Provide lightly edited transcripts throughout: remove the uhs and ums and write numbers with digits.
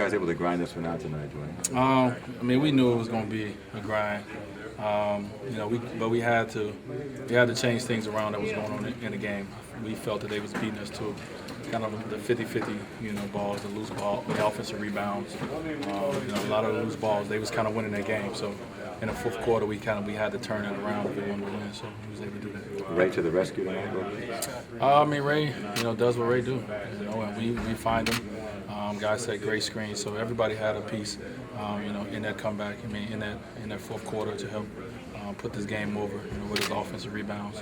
guys able to grind this one out tonight, Dwyane? I mean, we knew it was going to be a grind. But we had to change things around that was going on in the game. We felt that they was beating us to kind of the 50-50, balls, the loose ball, the offensive rebounds. A lot of the loose balls, they was kind of winning that game. So in the fourth quarter, we had to turn it around if we wanted to win. So we was able to do that. Ray to the rescue tonight, Ray, does what Ray do. And we find him. Guys set great screens, so everybody had a piece, in that comeback. I mean, in that fourth quarter to help put this game over, with his offensive rebounds.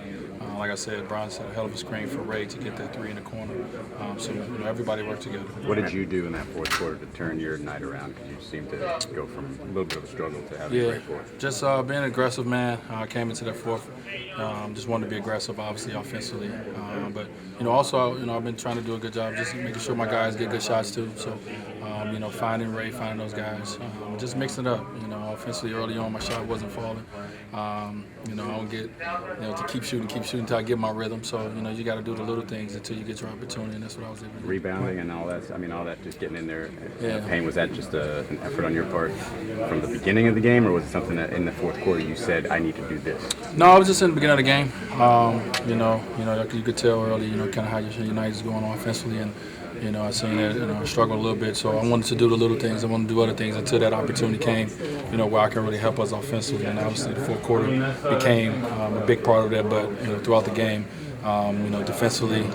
Like I said, Brian set a hell of a screen for Ray to get that three in the corner. So everybody worked together. What did you do in that fourth quarter to turn your night around? Because you seemed to go from a little bit of a struggle to having a great fourth. Just being aggressive, man. I came into that fourth, just wanted to be aggressive, obviously, offensively. But also, I've been trying to do a good job, just making sure my guys get good shots too. So, finding Ray, finding those guys, just mixing it up. Offensively early on, my shot wasn't falling. I don't get, to keep shooting until I get my rhythm. So, you got to do the little things until you get your opportunity, and that's what I was able to do. Rebounding and all that. I mean, all that just getting in there. Pain, was that just an effort on your part from the beginning of the game, or was it something that in the fourth quarter you said, I need to do this? No, I was just in the beginning of the game. You could tell early, kind of how your night is going offensively, and I seen that, struggle a little bit. So I wanted to do the little things. I wanted to do other things until that opportunity came, where I can really help us offensively. And obviously the fourth quarter became a big part of that. But throughout the game, defensively,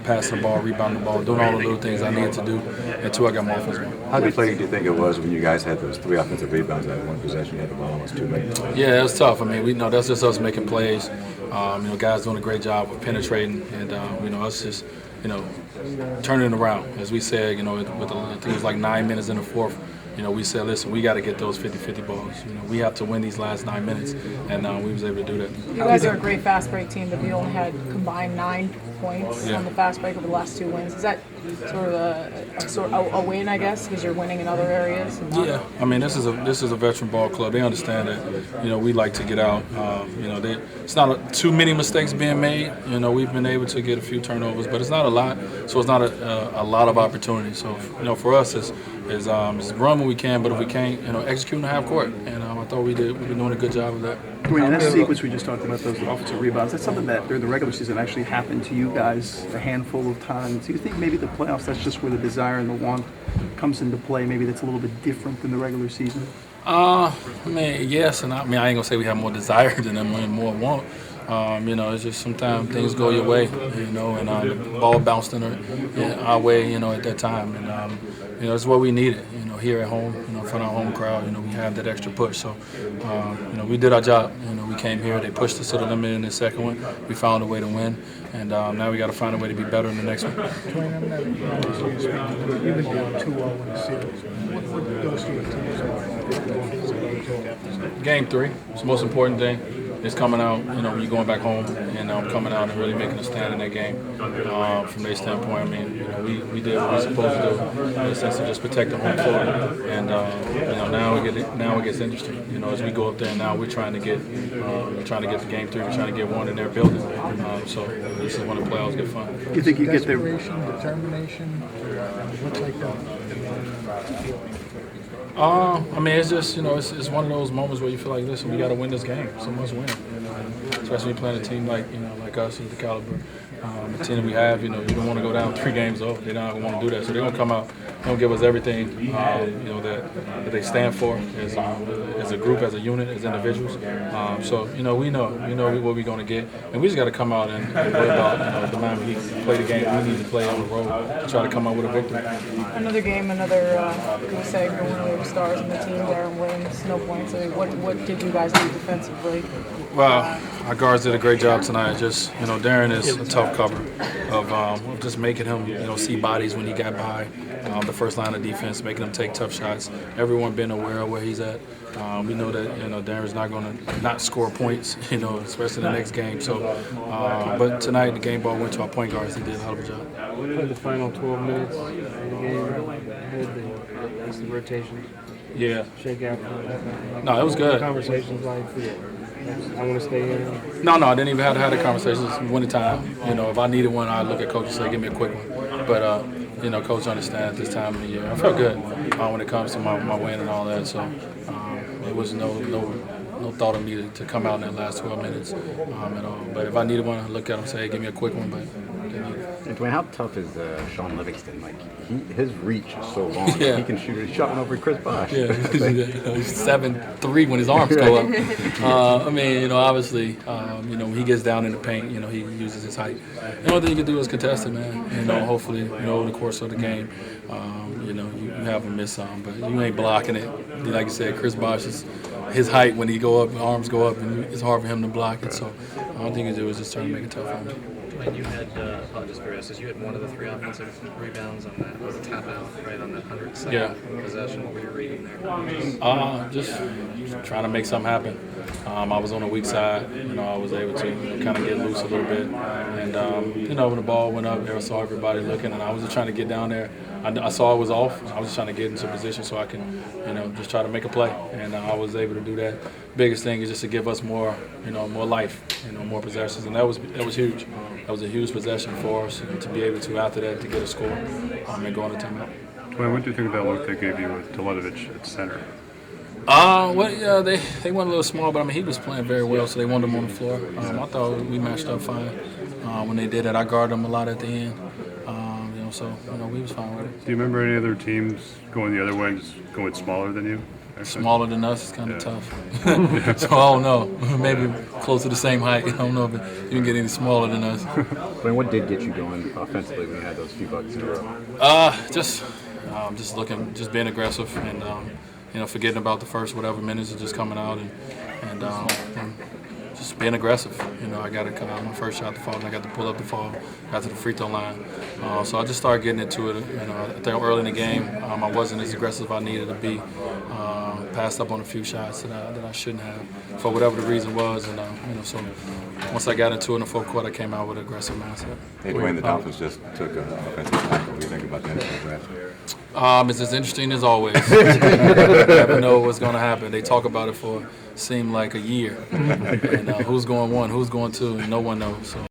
passing the ball, rebounding the ball, doing all the little things I needed to do until I got my offense going. How deflating do you think it was when you guys had those three offensive rebounds at one possession? You had the ball almost too late. Yeah, it was tough. I mean, we know that's just us making plays. Guys doing a great job of penetrating, and us just turning it around. As we said, I think it was like 9 minutes in the fourth. We said, listen, we got to get those 50-50 balls. We have to win these last 9 minutes, and we was able to do that. You guys are a great fast break team, but you only had combined 9 points on the fast break over the last 2 wins. Is that sort of a win, I guess, because you're winning in other areas? Yeah, I mean, this is a veteran ball club. They understand that, we like to get out. It's not too many mistakes being made. We've been able to get a few turnovers, but it's not a lot, so it's not a lot of opportunities. So, for us, it's run when we can, but if we can't, execute in the half court. And I thought we've been doing a good job of that. Dwyane, that sequence we just talked about, those offensive rebounds, that's something that during the regular season actually happened to you guys a handful of times. Do you think maybe the playoffs, that's just where the desire and the want comes into play? Maybe that's a little bit different than the regular season? I mean, yes, and I ain't gonna say we have more desire than them, more want. It's just sometimes things go your way, and the ball bounced in our way, at that time, and it's what we needed, here at home, in front of our home crowd, we have that extra push. So, we did our job. We came here, they pushed us to the limit in the second one. We found a way to win, and now we got to find a way to be better in the next one. You've been down 2-0 in the series. What those two teams? Game 3. It's the most important thing. It's coming out, when you're going back home, and coming out and really making a stand in that game. From their standpoint, I mean, we did what we were supposed to do in the sense of just protect the home court. And now it gets interesting. As we go up there, now we're trying to get the game 3. We're trying to get one in their building. So this is when the playoffs get fun. Do you think you get there? Determination, what's like that? I mean, it's just, it's one of those moments where you feel like, listen, we got to win this game. It's a must win. Especially playing a team like us at the caliber, the team that we have. You don't want to go down 3 games over. They don't want to do that. So they're going to come out, they're going to give us everything, that they stand for as a group, as a unit, as individuals. So we know what we're going to get, and we just got to come out and worry about the Miami Heat, play the game we need to play on the road to try to come out with a victory. Another game, another we say one of the stars in the team, Darren Williams, no points. I mean, what did you guys do defensively? Well, our guards did a great job tonight. Just Darren is a tough cover of just making him see bodies when he got by the first line of defense, making him take tough shots. Everyone being aware of where he's at. We know that Darren's not going to not score points, especially the next game. So, but tonight the game ball went to our point guards. He did a hell of a job. For the final 12 minutes of the game, that's the rotation. Yeah. Shake out. No, it was good. Conversations like, I want to stay here. No, I didn't even have to have the conversations. Winning time. If I needed one, I'd look at coach and say, give me a quick one. But Coach understands this time of the year. I felt good when it comes to my win and all that. So it was no thought of me to come out in that last 12 minutes at all. But if I needed one, I'd look at him and say, hey, give me a quick one. But didn't need it. And Dwyane, how tough is Sean Livingston? Like his reach is so long. Yeah. He can shoot it. He shot one over Chris Bosh. Yeah, he's 7'3" when his arms go up. Obviously, when he gets down in the paint, he uses his height. The only thing you can do is contest it, man. Hopefully, over the course of the game, you have him miss some, but you ain't blocking it. Like you said, Chris Bosh is his height when he go up, arms go up, and it's hard for him to block it. So all I think you do is just try to make it tough for him. When you had, apologies for this, you had one of the 3 offensive rebounds on that, was a tap out, right, on that 102nd possession. What were you reading there? Just trying to make something happen. I was on the weak side. I was able to kind of get loose a little bit. And, when the ball went up there, I saw everybody looking, and I was just trying to get down there. I saw it was off. I was just trying to get into position so I can, just try to make a play. And I was able to do that. Biggest thing is just to give us more, more life, more possessions. And that was huge. That was a huge possession for us, and to be able to, after that, to get a score and go on a timeout. Dwyane, what do you think of that look they gave you with Teletovic at center? They went a little small, but he was playing very well, so they wanted him on the floor. I thought we matched up fine when they did it. I guarded them a lot at the end, so we was fine with it. Do you remember any other teams going the other way and just going smaller than you? Smaller than us is kind of tough. So I don't know. Maybe close to the same height. I don't know if you can get any smaller than us. What did get you going offensively when you had those few buckets in a row? Just looking, just being aggressive, and forgetting about the first whatever minutes and just coming out and just being aggressive. I got to come out my first shot to fall, and I got to pull up the fall, got to the free throw line. So I just started getting into it. I think early in the game, I wasn't as aggressive as I needed to be. Passed up on a few shots that I shouldn't have, for whatever the reason was, and so once I got into it in the fourth quarter, I came out with an aggressive mindset. Hey, Dwyane, the Dolphins just took an offensive tackle. What do you think about that? It's as interesting as always. You never know what's going to happen. They talk about it for seemed like a year, and who's going one, who's going two, and no one knows. So.